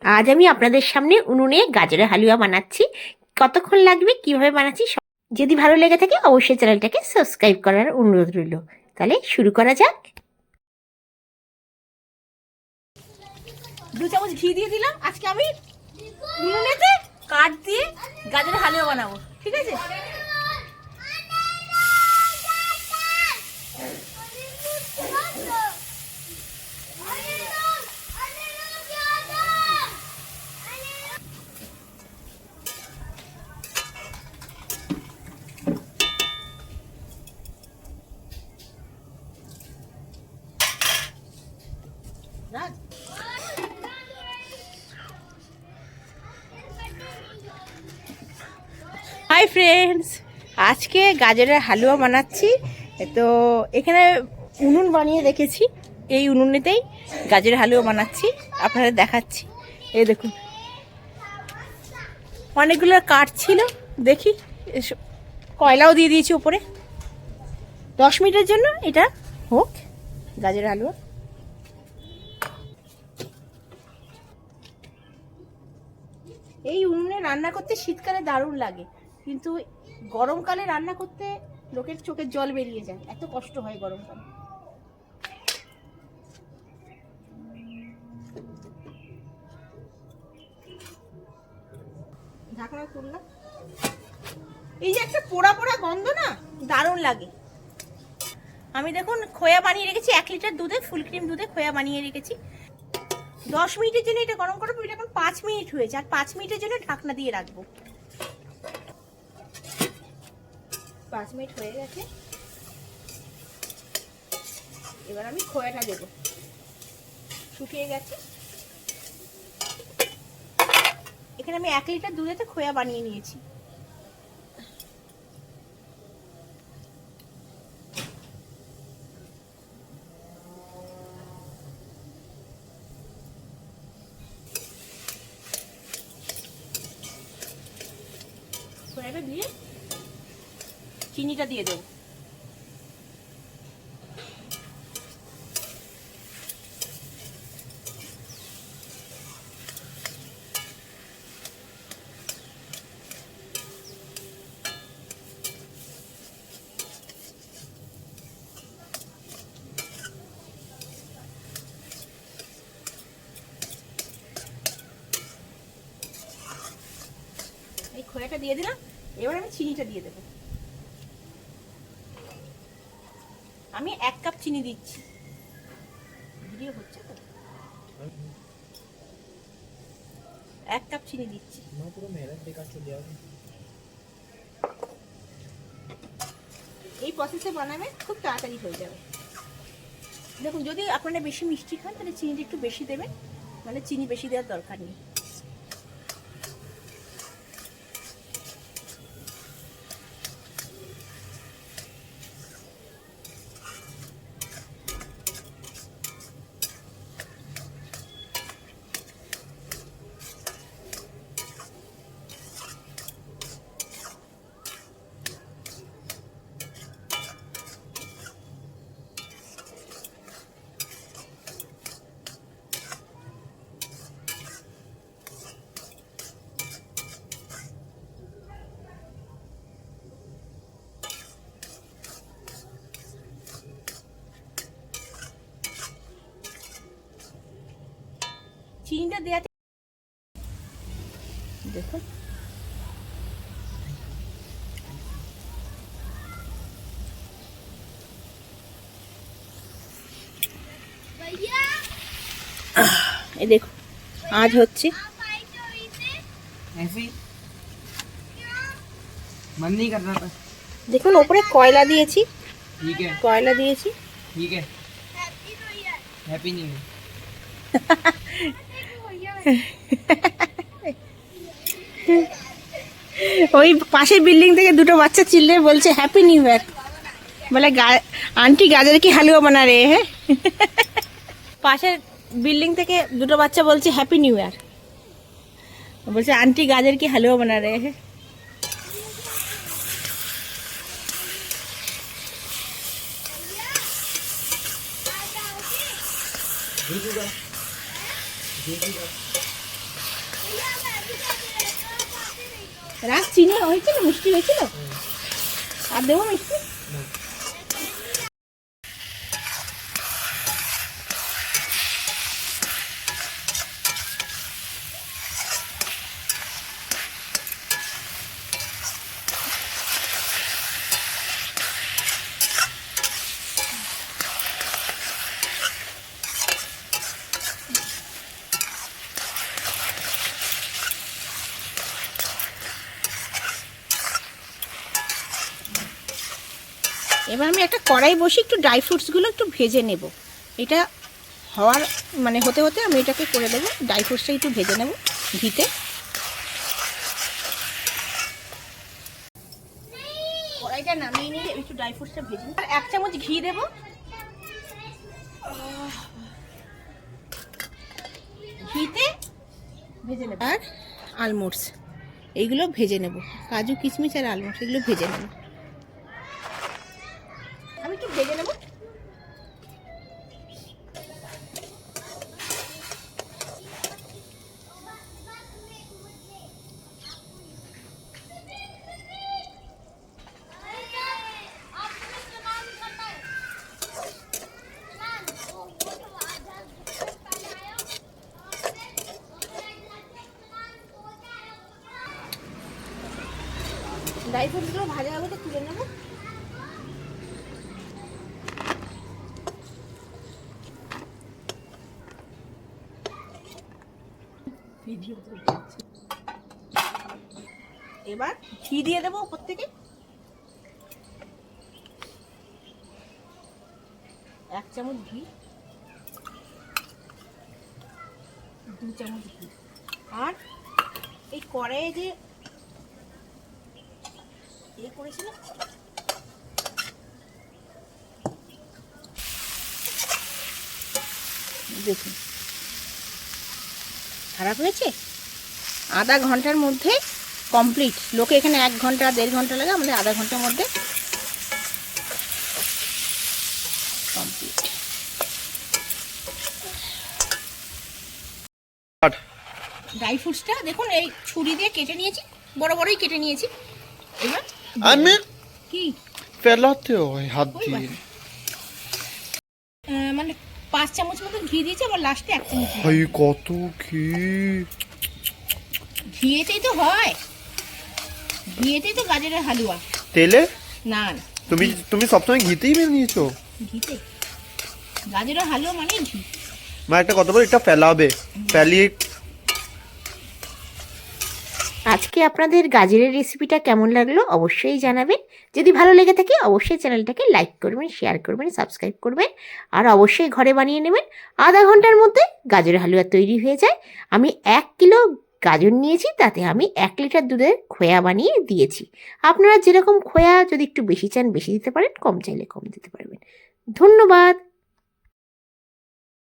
আজ আমি আপনাদের সামনে উনুনে গাজরের হালুয়া বানাচ্ছি। কতক্ষণ লাগবে, কিভাবে বানাচ্ছি যদি ভালো লেগে থাকে অবশ্যই চ্যানেলটাকে সাবস্ক্রাইব করার অনুরোধ রইল। তাহলে শুরু করা যাক। 2 চামচ ঘি দিয়ে দিলাম। আজকে আমি উনুনেতে কাঠ দিয়ে গাজরের হালুয়া বানাবো, ঠিক আছে? হাই ফ্রেন্ডস, আজকে গাজরের হালুয়া বানাচ্ছি। তো এখানে উনুন বানিয়ে রেখেছি, এই উনুনেতেই গাজরের হালুয়া বানাচ্ছি, আপনাদের দেখাচ্ছি। এই দেখুন, অনেকগুলো কাঠ ছিল, দেখি কয়লাও দিয়ে দিয়েছি উপরে। 10 মিনিটের জন্য এটা হোক গাজরের হালুয়া। এই উনুনে রান্না করতে শীতকালে দারুণ লাগে, কিন্তু গরমকালে রান্না করতে লোকের চোখের জল বেরিয়ে যায়, এত কষ্ট হয় গরমকালে। ঢাকনা তুললাম। এই যে একটা পোড়া পোড়া গন্ধ না, দারুণ লাগে। আমি দেখুন খোয়া বানিয়ে রেখেছি, 1 লিটার দুধে, ফুল ক্রিম দুধে খোয়া বানিয়ে রেখেছি। 10 মিনিটের জন্য এটা গরম করবো। এটা এখন 5 মিনিট হয়েছে, আর 5 মিনিটের জন্য ঢাকনা দিয়ে রাখবো। 5 মিনিট হয়ে গেছে, এবার আমি খোয়াটা দেবো। শুকিয়ে গেছে। এখানে আমি 1 লিটার দুধেতে খোয়া বানিয়ে নিয়েছি। খোয়াটা দিয়ে চিনিটা দিয়ে দেবো। এই খোয়াটা দিয়ে দিলাম, এবার আমি চিনিটা দিয়ে দেবো। আমি 1 কাপ চিনি দিচ্ছি। ভিডিও হচ্ছে তো? 1 কাপ চিনি দিচ্ছি। এই প্রসেসে বানাবে, খুব তাড়াতাড়ি হয়ে যাবে। দেখুন, যদি আপনারা বেশি মিষ্টি খান তাহলে চিনিটা একটু বেশি দেবেন, মানে চিনি বেশি দেওয়ার দরকার নেই। চিনিটা দেওয়াতে দেখুন এই দেখুন আজ হচ্ছে। मन नहीं कर रहा था। দেখুন উপরে কয়লা দিয়েছি, ठीक है কয়লা দিয়েছি। ठीक है। Happy new year. ওই পাশের বিল্ডিং থেকে দুটো বাচ্চা চিল্লে বলছে হ্যাপি নিউ ইয়ার। বলে আন্টি গাজর কি হালুয়া বানা রে হ্যাঁ। পাশের বিল্ডিং থেকে দুটো বাচ্চা বলছে হ্যাপি নিউ ইয়ার, বলছে আন্টি গাজর কি হালুয়া বানা রে হ্যাঁ। রাখ, চিনি হয়েছিল, মিষ্টি হয়েছিল, আর দেবো মিষ্টি। এবার আমি একটা কড়াই বসে একটু ড্রাই ফ্রুটসগুলো একটু ভেজে নেব। এটা হওয়ার মানে হতে হতে আমি এটাকে করে দেবো, ড্রাই ফ্রুটসটা একটু ভেজে নেব ঘিতে। কড়াইটা নামিয়ে নিয়ে একটু ড্রাই ফ্রুটসটা ভেজে আর 1 চামচ ঘি দেব। ঘিতে ভেজে নেব। আর আলমন্ডস এইগুলো ভেজে নেব, কাজু কিশমিশ আর আলমন্ডস এগুলো ভেজে নেব। আমি একটু ভেজে নেব। ড্রাই ফ্রুটসগুলো ভাজা হবে, তুলে নেব। এবার ঘি দিয়ে দেবো উপর থেকে, 1 চামচ ঘি, 2 চামচ ঘি। আর এই কড়াইয়ে যে করেছিল দেখুন খারাপ হয়েছে। আধা ঘন্টার মধ্যে কমপ্লিট। লোকে এখানে 1 ঘন্টা 1.5 ঘন্টা লাগে, আমাদের আধা ঘন্টার মধ্যে কমপ্লিট। ড্রাই ফ্রুটসটা দেখুন এই ছুরি দিয়ে কেটে নিয়েছি, বড় বড়ই কেটে নিয়েছি। এবার আমি কি ফেলাতে হয় হাত দিয়ে, মানে 5 চামচ মতো ঘি দিয়েছি, আবার লাস্টে 1 চামচ ঘি। ভাই কত ঘি! ঘিয়েতেই তো হয়, ঘিয়েতেই তো গাজরের হালুয়া। তেলে না না, তুমি সবসময় ঘিতেই মেনে নিয়েছো? ঘিতে গাজরের হালুয়া মানে ঘি। মা একটা কথা বল, এটা ফেলাবে, ফেলিয়ে। আজকে আপনাদের গাজরের রেসিপিটা কেমন লাগলো অবশ্যই জানাবেন। যদি ভালো লেগে থাকে অবশ্যই চ্যানেলটাকে লাইক করবেন, শেয়ার করবেন, সাবস্ক্রাইব করবেন। আর অবশ্যই ঘরে বানিয়ে নেবেন। আধা ঘন্টার মধ্যে গাজরের হালুয়া তৈরি হয়ে যায়। আমি 1 কিলো গাজর নিয়েছি, তাতে আমি 1 লিটার দুধের খোয়া বানিয়ে দিয়েছি। আপনারা যেরকম খোয়া যদি একটু বেশি চান বেশি দিতে পারেন, কম চাইলে কম দিতে পারবেন। ধন্যবাদ।